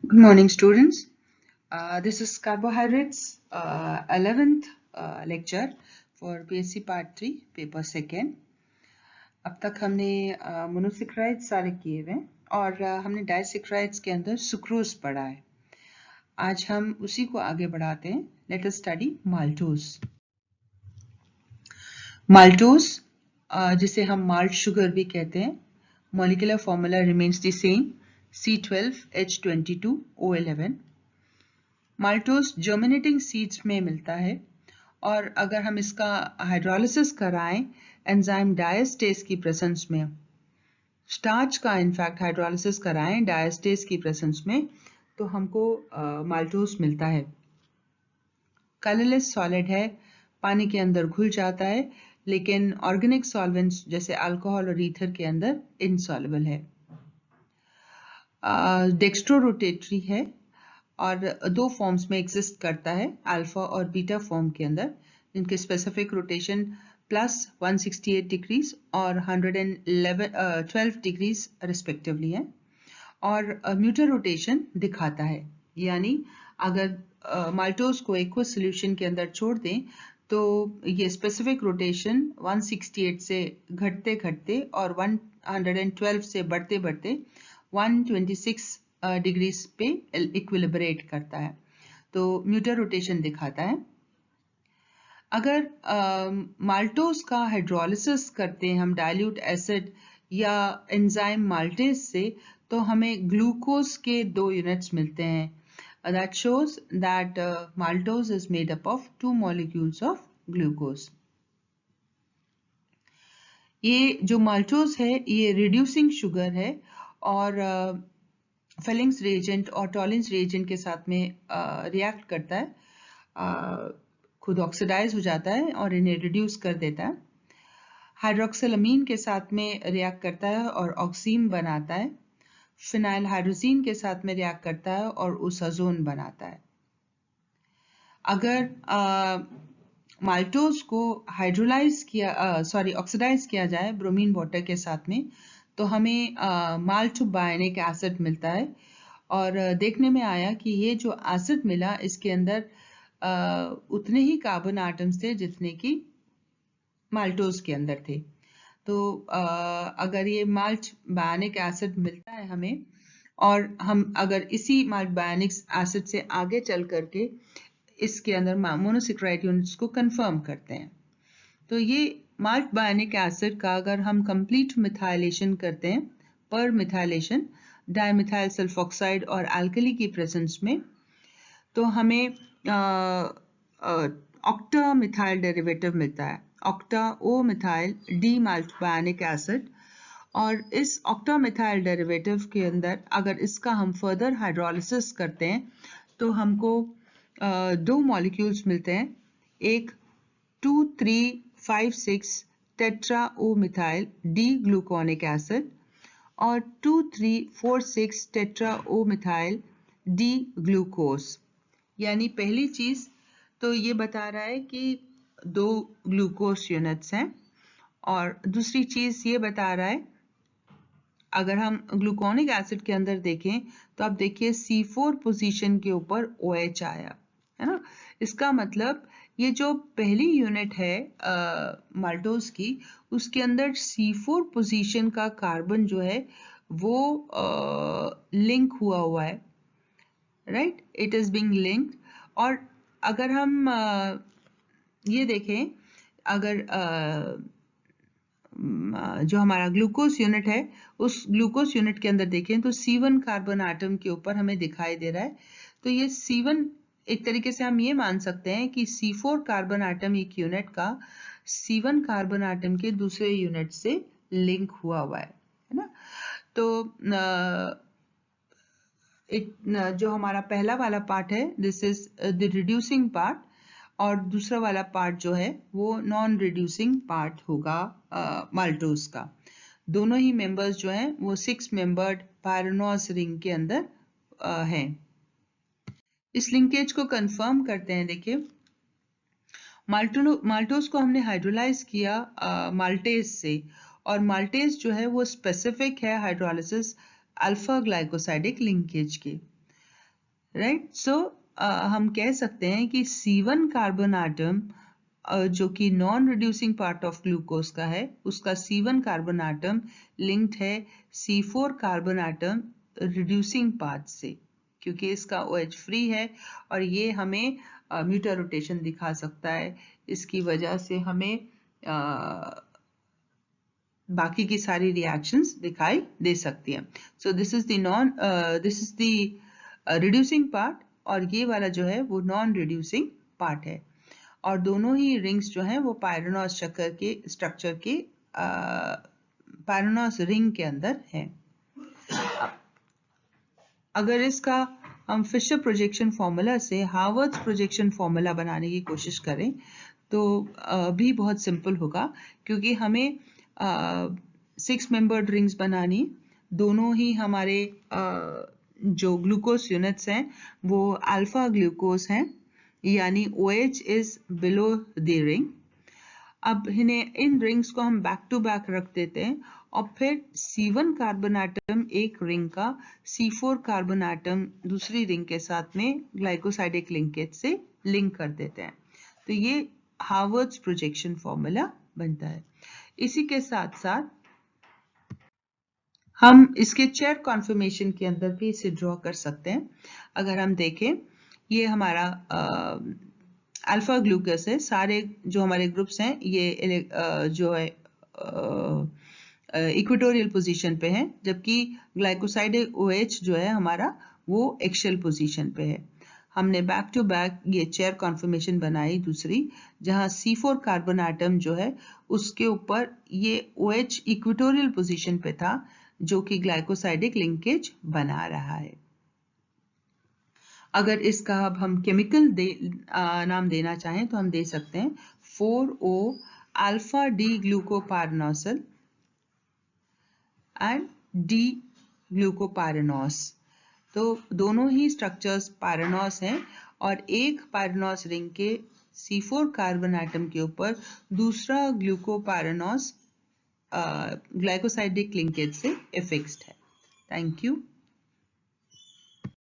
Good morning, students. This is carbohydrates, 11th lecture for PSC Part 3, paper second. अब तक हमने monosaccharides सारे किए हुए हैं और हमने डाइसेक्राइड्स के अंदर सुक्रोज पढ़ा है. आज हम उसी को आगे बढ़ाते हैं. Let us study maltose. Maltose, जिसे हम माल्ट शुगर भी कहते हैं, molecular formula remains the same, C12H22O11. Maltose germinating seeds में मिलता है और अगर हम इसका हाइड्रोलिसिस कराएं एंजाइम डायस्टेज की प्रेजेंस में, स्टार्च का इनफैक्ट हाइड्रोलिसिस कराएं डायस्टेज की प्रेजेंस में, तो हमको माल्टोज मिलता है. कलरलेस सॉलिड है, पानी के अंदर घुल जाता है, लेकिन ऑर्गेनिक सॉल्वेंट्स जैसे अल्कोहल और ईथर के अंदर इनसॉल्युबल है. डेक्स्ट्रो रोटेटरी है और दो फॉर्म्स में एग्जिस्ट करता है, अल्फा और बीटा फॉर्म के अंदर, जिनके स्पेसिफिक रोटेशन प्लस 168 डिग्रीज और 112 डिग्रीज रिस्पेक्टिवली है. और म्यूटर रोटेशन दिखाता है, यानी अगर माल्टोज को एक्वस सॉल्यूशन के अंदर छोड़ दें तो ये स्पेसिफिक रोटेशन 168 से घटते घटते और 112 से बढ़ते बढ़ते 126 डिग्रीज पे इक्विलिब्रेट करता है, तो म्यूटर रोटेशन दिखाता है. अगर माल्टोज का हाइड्रोलिसिस करते हैं हम डाइल्यूट एसिड या एंजाइम माल्टेज से, तो हमें ग्लूकोज के 2 यूनिट्स मिलते हैं. That shows that maltose is made up of 2 molecules of glucose. ये जो माल्टोज है ये रिड्यूसिंग शुगर है और फेलिंग्स रिएजेंट और टॉलिंस रिएजेंट के साथ में रिएक्ट करता है, खुद ऑक्सीडाइज हो जाता है और इन्हें रिड्यूस कर देता है. हाइड्रोक्सिलमीन के साथ में रिएक्ट करता है और ऑक्सीन बनाता है. फिनाइल हाइड्रोजीन के साथ में रिएक्ट करता है और उसाजोन बनाता है. अगर माल्टोज को ऑक्सीडाइज किया जाए ब्रोमीन वाटर के साथ में, तो हमें माल्टो बायोनिक एसिड मिलता है. और देखने में आया कि ये जो एसिड मिला इसके अंदर उतने ही कार्बन आटम्स थे जितने कि माल्टोज के अंदर थे. तो अगर ये माल्ट बायोनिक एसिड मिलता है हमें और हम अगर इसी माल्ट बायोनिक एसिड से आगे चल करके इसके अंदर मोनोसेक्राइड यूनिट्स को कंफर्म करते हैं, तो ये माल्ट बायोनिक एसिड का अगर हम कंप्लीट मिथाइलेशन करते हैं, पर मिथाइलेशन डाइमिथाइल सल्फोक्साइड और अल्कली की प्रेजेंस में, तो हमें ऑक्टा मिथाइल डेरिवेटिव मिलता है, octa O methyl D maltobionic acid. और इस ऑक्टा मिथाइल डेरिवेटिव के अंदर अगर इसका हम फर्दर हाइड्रोलिसिस करते हैं तो हमको 2 मॉलिक्यूल्स मिलते हैं, एक 2,3,5,6 टेट्रा ओ मिथाइल डी ग्लूकोनिक एसिड और 2,3,4,6 टेट्रा ओ मिथाइल डी ग्लूकोज. यानी पहली चीज तो ये बता रहा है कि 2 ग्लूकोज यूनिट्स हैं, और दूसरी चीज ये बता रहा है, अगर हम ग्लूकोनिक एसिड के अंदर देखें तो आप देखिए C4 पोजीशन के ऊपर OH आया है ना. इसका मतलब ये जो पहली यूनिट है माल्टोज की, उसके अंदर C4 पोजीशन का कार्बन जो है वो लिंक हुआ है, right, it is being linked. और अगर हम ये देखें, अगर जो हमारा ग्लूकोज यूनिट है उस ग्लूकोज यूनिट के अंदर देखें तो C1 कार्बन आटम के ऊपर हमें दिखाई दे रहा है. तो ये C1 एक तरीके से हम ये मान सकते हैं कि C4 कार्बन आटम एक यूनिट का C1 कार्बन आटम के दूसरे यूनिट से लिंक हुआ है ना. तो जो हमारा पहला वाला पार्ट है, this is the reducing part, और दूसरा वाला पार्ट जो है वो नॉन रिड्यूसिंग पार्ट होगा माल्टोज का. दोनों ही मेंबर्स जो हैं वो 6 मेंबर्ड पायरोनोस रिंग के अंदर हैं. इस लिंकेज को कंफर्म करते हैं. देखिए, माल्टोज को हमने हाइड्रोलाइज किया माल्टेज से, और माल्टेज जो है वो स्पेसिफिक है हाइड्रोलिसिस अल्फा ग्लाइकोसाइडिक लिंकेज के. राइट। सो हम कह सकते हैं कि C1 कार्बन आटम जो कि non reducing part of glucose का है, उसका C1 कार्बन आटम लिंक्ड है C4 carbon atom reducing part से, क्योंकि इसका OH फ्री है और ये हमें म्यूटर रोटेशन दिखा सकता है। इसकी वजह से हमें बाकी की सारी रिएक्शंस दिखाई दे सकती हैं। So this is the reducing part और ये वाला जो है वो नॉन रिड्यूसिंग पार्ट है, और दोनों ही रिंग्स जो हैं वो पायरोनॉस चक्कर के स्ट्रक्चर के पायरोनॉस रिंग के अंदर हैं। अगर इसका हम फिशर प्रोजेक्शन फॉर्मूला से हार्वर्ड्स प्रोजेक्शन फॉर्मूला बनाने की कोशिश करें तो भी बहुत सिंपल होगा, क्योंकि हमें 6 मेंबर्ड रिंग्स बनानी, दोनों ही हमारे जो ग्लूकोज यूनिट्स हैं वो अल्फा ग्लूकोज हैं, यानी OH is below the ring. अब इन्हें इन रिंग्स को हम बैक टू बैक रख देते हैं और फिर C1 कार्बन आटम एक रिंग का C4 कार्बन आटम दूसरी रिंग के साथ में ग्लाइकोसाइडिक लिंकेज से लिंक कर देते हैं। तो ये हार्वर्ड्स प्रोजेक्शन फॉर्मूला बनता है। इसी के साथ साथ हम इसके चेयर कॉन्फर्मेशन के अंदर भी इसे ड्रॉ कर सकते हैं। अगर हम देखें, ये हमारा अल्फा ग्लूकोस है, सारे जो हमारे ग्रुप्स हैं ये जो है इक्वेटोरियल पोजीशन पे है, जबकि ग्लाइकोसाइड OH जो है हमारा वो एक्शियल पोजीशन पे है। हमने बैक टू बैक ये चेयर कॉन्फर्मेशन बनाई दूसरी, जहां C4 कार्बन आटम जो है उसके ऊपर ये OH इक्वेटोरियल पोजीशन पे था, जो कि ग्लाइकोसाइडिक लिंकेज बना रहा है। अगर इसका अब हम केमिकल नाम देना चाहें तो हम दे सकते हैं 4O alpha D glucopyranosyl and D glucopyranose. तो दोनों ही स्ट्रक्चर्स पायरनोस हैं और एक पायरनोस रिंग के C4 कार्बन आटम के ऊपर दूसरा ग्लूकोपायरनोस ग्लाइकोसाइडिक लिंकेज से एफिक्स्ड है। Thank you.